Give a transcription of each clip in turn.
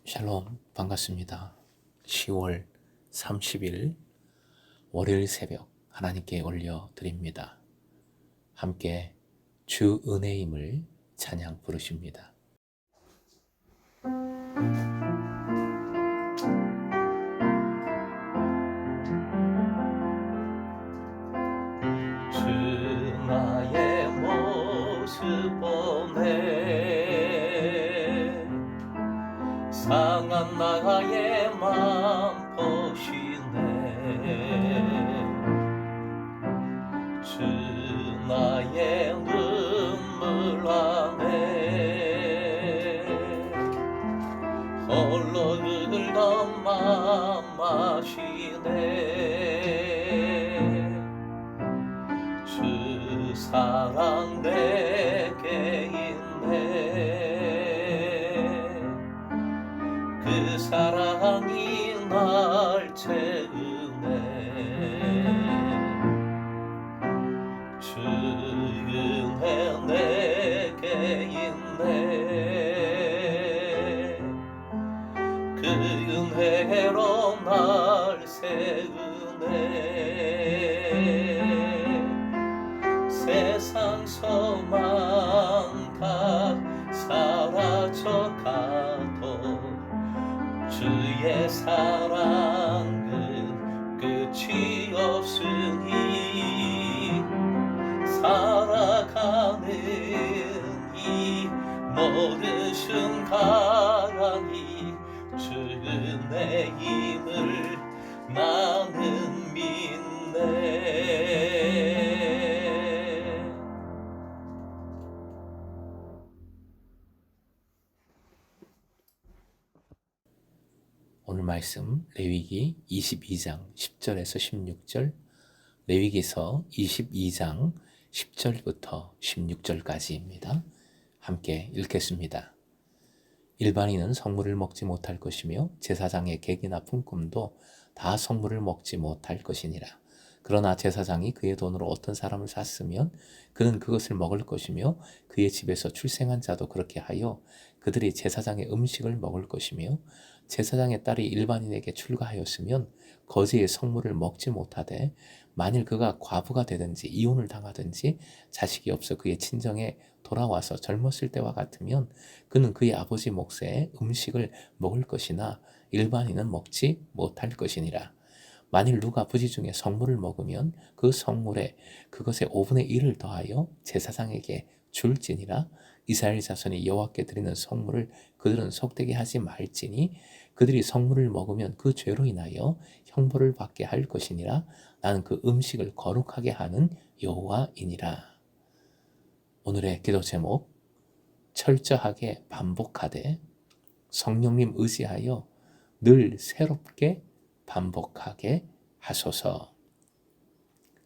샬롬, 반갑습니다. 10월 30일 월요일 새벽 하나님께 올려드립니다. 함께 주 은혜임을 찬양 부르십니다. 주 나의 모습 보네, 상한 나의 맘 보시네. 주 나의 눈물 안에 홀로 흘던 맘 아시네. 주 사랑 내게 있네. 그 사랑이 날 채우네. 주 은혜 내게 있네. 그 은혜로 날 세우네. 세상 소망 다 사라져가도 주의 사랑은 끝이 없으니 살아가는 이 모든 순간이 주 은혜임을 나는 믿네. 오늘 말씀 레위기 22장 10절에서 16절, 레위기서 22장 10절부터 16절까지입니다. 함께 읽겠습니다. 일반인은 성물을 먹지 못할 것이며 제사장의 객이나 품꾼도 다 성물을 먹지 못할 것이니라. 그러나 제사장이 그의 돈으로 어떤 사람을 샀으면 그는 그것을 먹을 것이며 그의 집에서 출생한 자도 그렇게 하여 그들이 제사장의 음식을 먹을 것이며 제사장의 딸이 일반인에게 출가하였으면 거지의 성물을 먹지 못하되 만일 그가 과부가 되든지 이혼을 당하든지 자식이 없어 그의 친정에 돌아와서 젊었을 때와 같으면 그는 그의 아버지 몫의 음식을 먹을 것이나 일반인은 먹지 못할 것이니라. 만일 누가 부지 중에 성물을 먹으면 그 성물에 그것의 5분의 1을 더하여 제사장에게 줄지니라. 이스라엘 자손이 여호와께 드리는 성물을 그들은 속되게 하지 말지니 그들이 성물을 먹으면 그 죄로 인하여 형벌을 받게 할 것이니라. 나는 그 음식을 거룩하게 하는 여호와이니라. 오늘의 기도 제목, 철저하게 반복하되 성령님 의지하여 늘 새롭게 반복하게 하소서.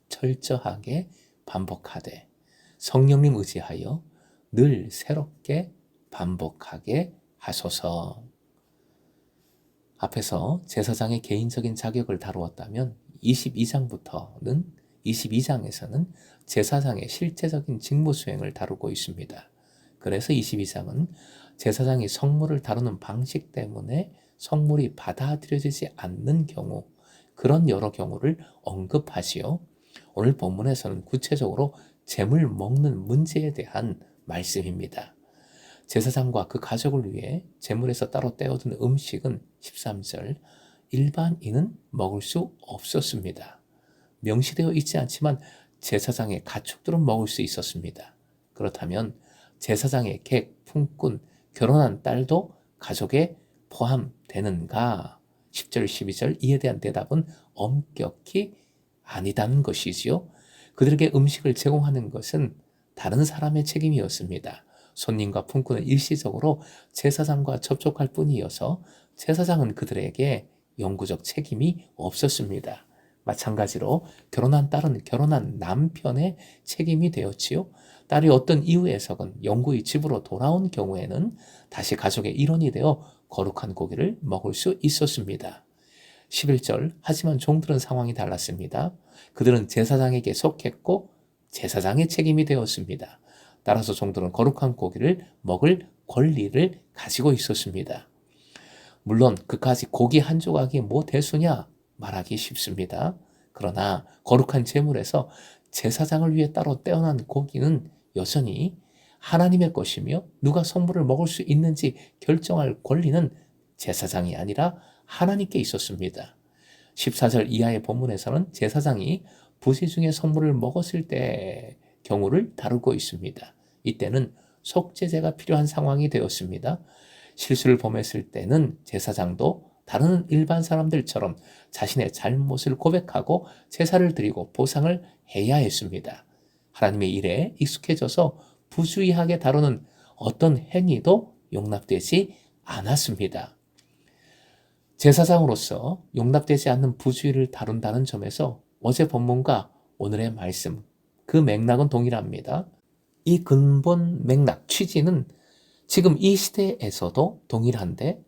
철저하게 반복하되 성령님 의지하여 늘 새롭게 반복하게 하소서. 앞에서 제사장의 개인적인 자격을 다루었다면 22장에서는 제사장의 실제적인 직무 수행을 다루고 있습니다. 그래서 22장은 제사장이 성물을 다루는 방식 때문에 성물이 받아들여지지 않는 경우, 그런 여러 경우를 언급하지요. 오늘 본문에서는 구체적으로 제물 먹는 문제에 대한 말씀입니다. 제사장과 그 가족을 위해 제물에서 따로 떼어둔 음식은 13절, 일반인은 먹을 수 없었습니다. 명시되어 있지 않지만 제사장의 가축들은 먹을 수 있었습니다. 그렇다면 제사장의 객, 품꾼, 결혼한 딸도 가족에 포함되는가? 10절, 12절 이에 대한 대답은 엄격히 아니다는 것이지요. 그들에게 음식을 제공하는 것은 다른 사람의 책임이었습니다. 손님과 품꾼은 일시적으로 제사장과 접촉할 뿐이어서 제사장은 그들에게 영구적 책임이 없었습니다. 마찬가지로 결혼한 딸은 결혼한 남편의 책임이 되었지요. 딸이 어떤 이유에서건 영구히 집으로 돌아온 경우에는 다시 가족의 일원이 되어 거룩한 고기를 먹을 수 있었습니다. 11절, 하지만 종들은 상황이 달랐습니다. 그들은 제사장에게 속했고 제사장의 책임이 되었습니다. 따라서 종들은 거룩한 고기를 먹을 권리를 가지고 있었습니다. 물론 그까지 고기 한 조각이 뭐 대수냐 말하기 쉽습니다. 그러나 거룩한 제물에서 제사장을 위해 따로 떼어난 고기는 여전히 하나님의 것이며 누가 성물을 먹을 수 있는지 결정할 권리는 제사장이 아니라 하나님께 있었습니다. 14절 이하의 본문에서는 제사장이 부시 중에 성물을 먹었을 때 경우를 다루고 있습니다. 이때는 속죄제가 필요한 상황이 되었습니다. 실수를 범했을 때는 제사장도 다른 일반 사람들처럼 자신의 잘못을 고백하고 제사를 드리고 보상을 해야 했습니다. 하나님의 일에 익숙해져서 부주의하게 다루는 어떤 행위도 용납되지 않았습니다. 제사장으로서 용납되지 않는 부주의를 다룬다는 점에서 어제 본문과 오늘의 말씀, 그 맥락은 동일합니다. 이 근본 맥락, 취지는 지금 이 시대에서도 동일한데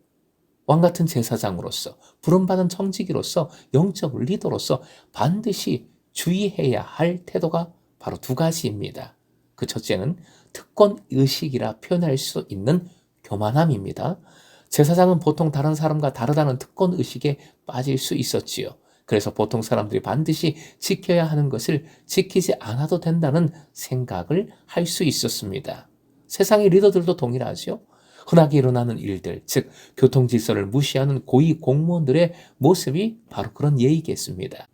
왕같은 제사장으로서 부름받은 청지기로서 영적 리더로서 반드시 주의해야 할 태도가 바로 두 가지입니다. 그 첫째는 특권의식이라 표현할 수 있는 교만함입니다. 제사장은 보통 다른 사람과 다르다는 특권의식에 빠질 수 있었지요. 그래서 보통 사람들이 반드시 지켜야 하는 것을 지키지 않아도 된다는 생각을 할 수 있었습니다. 세상의 리더들도 동일하죠. 흔하게 일어나는 일들, 즉 교통질서를 무시하는 고위 공무원들의 모습이 바로 그런 예이겠습니다.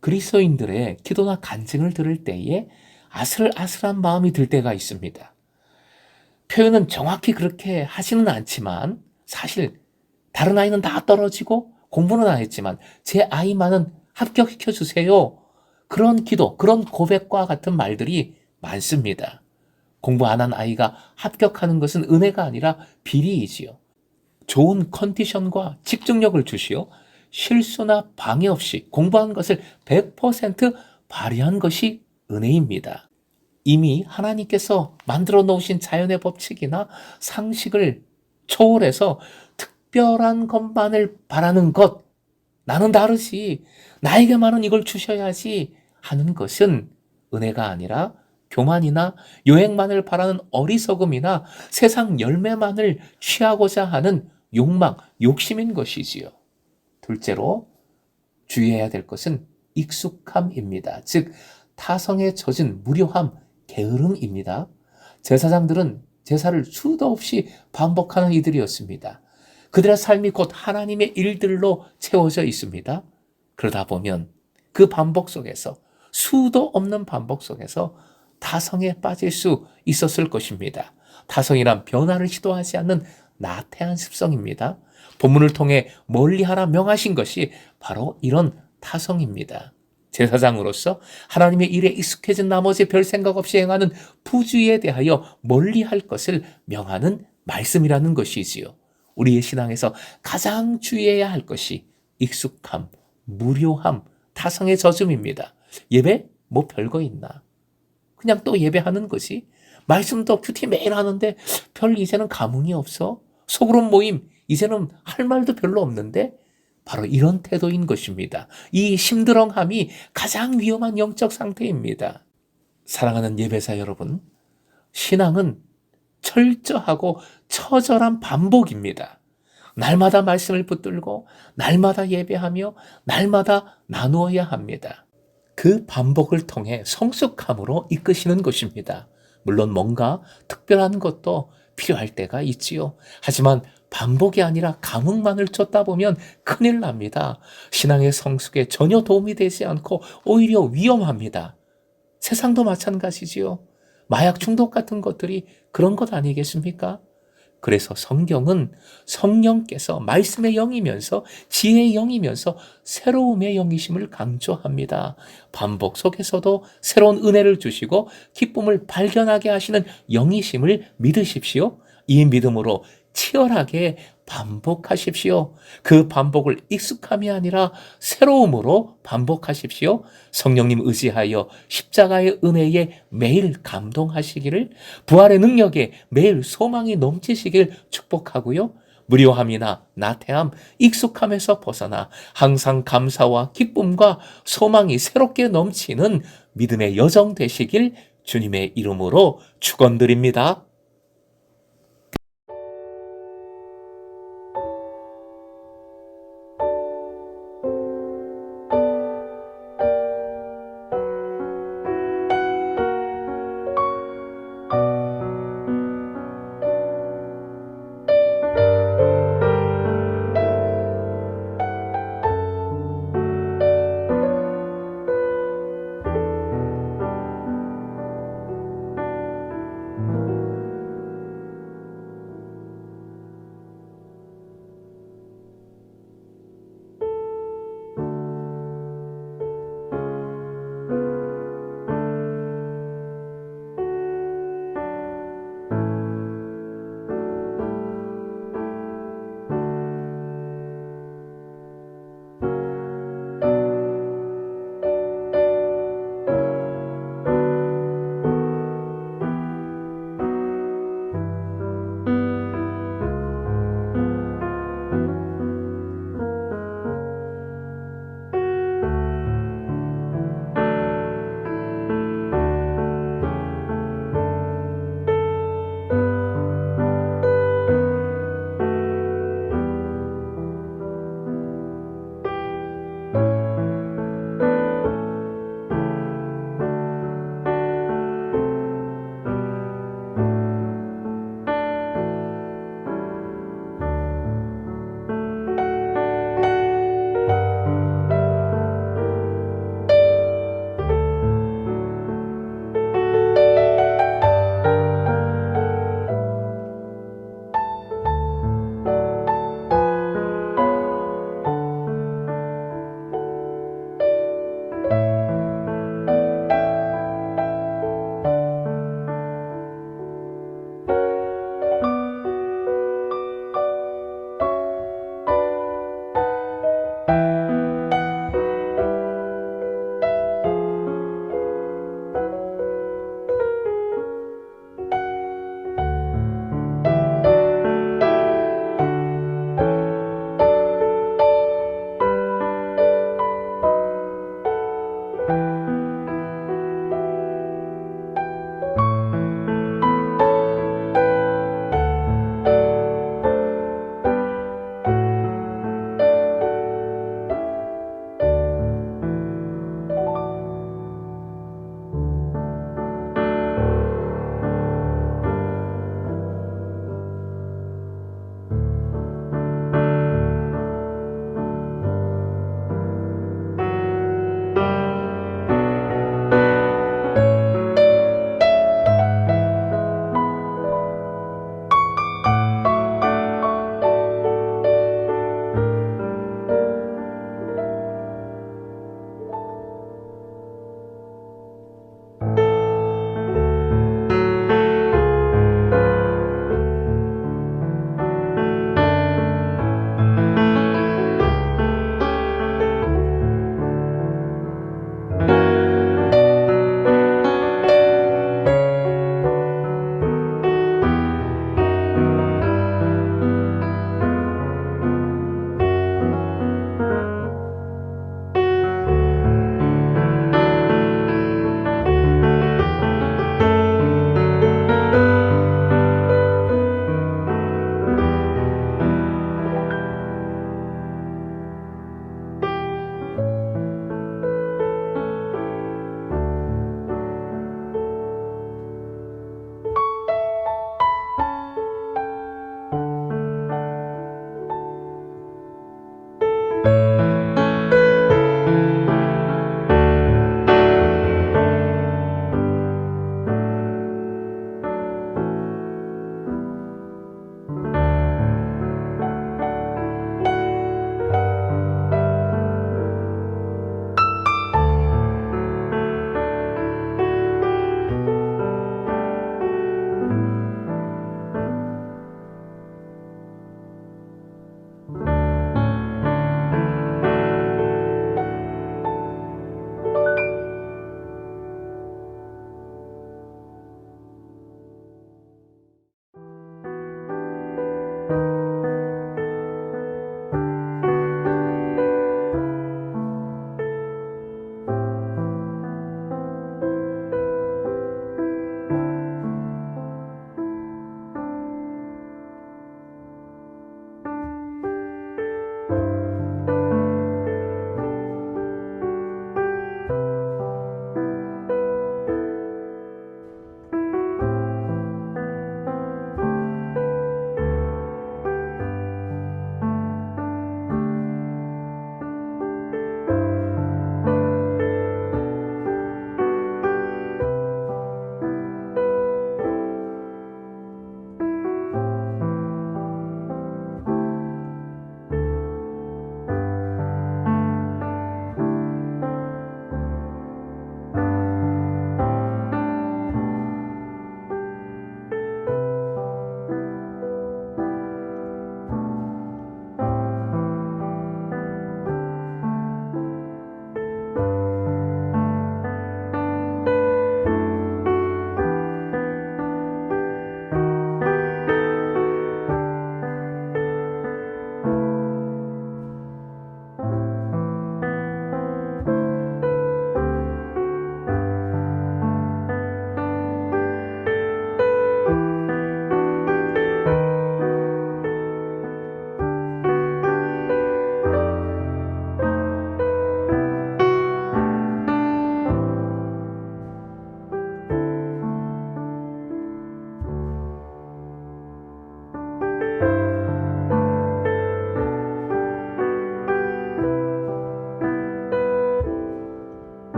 그리스도인들의 기도나 간증을 들을 때에 아슬아슬한 마음이 들 때가 있습니다. 표현은 정확히 그렇게 하지는 않지만 사실 다른 아이는 다 떨어지고 공부는 안 했지만 제 아이만은 합격시켜 주세요. 그런 기도, 그런 고백과 같은 말들이 많습니다. 공부 안 한 아이가 합격하는 것은 은혜가 아니라 비리이지요. 좋은 컨디션과 집중력을 주시어 실수나 방해 없이 공부한 것을 100% 발휘한 것이 은혜입니다. 이미 하나님께서 만들어 놓으신 자연의 법칙이나 상식을 초월해서 특별한 것만을 바라는 것, 나는 다르지, 나에게만은 이걸 주셔야지 하는 것은 은혜가 아니라 교만이나 요행만을 바라는 어리석음이나 세상 열매만을 취하고자 하는 욕망, 욕심인 것이지요. 둘째로 주의해야 될 것은 익숙함입니다. 즉 타성에 젖은 무료함, 게으름입니다. 제사장들은 제사를 수도 없이 반복하는 이들이었습니다. 그들의 삶이 곧 하나님의 일들로 채워져 있습니다. 그러다 보면 그 반복 속에서, 수도 없는 반복 속에서 타성에 빠질 수 있었을 것입니다. 타성이란 변화를 시도하지 않는 나태한 습성입니다. 본문을 통해 멀리하라 명하신 것이 바로 이런 타성입니다. 제사장으로서 하나님의 일에 익숙해진 나머지 별 생각 없이 행하는 부주의에 대하여 멀리할 것을 명하는 말씀이라는 것이지요. 우리의 신앙에서 가장 주의해야 할 것이 익숙함, 무료함, 타성의 젖음입니다. 예배? 뭐 별거 있나? 그냥 또 예배하는 거지. 말씀도 큐티 매일 하는데 별 이제는 감흥이 없어. 소그룹 모임 이제는 할 말도 별로 없는데 바로 이런 태도인 것입니다. 이 심드렁함이 가장 위험한 영적 상태입니다. 사랑하는 예배사 여러분, 신앙은 철저하고 처절한 반복입니다. 날마다 말씀을 붙들고 날마다 예배하며 날마다 나누어야 합니다. 그 반복을 통해 성숙함으로 이끄시는 것입니다. 물론 뭔가 특별한 것도 필요할 때가 있지요. 하지만 반복이 아니라 감흥만을 쫓다 보면 큰일 납니다. 신앙의 성숙에 전혀 도움이 되지 않고 오히려 위험합니다. 세상도 마찬가지지요. 마약 중독 같은 것들이 그런 것 아니겠습니까? 그래서 성경은 성령께서 말씀의 영이면서 지혜의 영이면서 새로움의 영이심을 강조합니다. 반복 속에서도 새로운 은혜를 주시고 기쁨을 발견하게 하시는 영이심을 믿으십시오. 이 믿음으로 치열하게 반복하십시오. 그 반복을 익숙함이 아니라 새로움으로 반복하십시오. 성령님 의지하여 십자가의 은혜에 매일 감동하시기를, 부활의 능력에 매일 소망이 넘치시길 축복하고요. 무료함이나 나태함, 익숙함에서 벗어나 항상 감사와 기쁨과 소망이 새롭게 넘치는 믿음의 여정 되시길 주님의 이름으로 축원드립니다.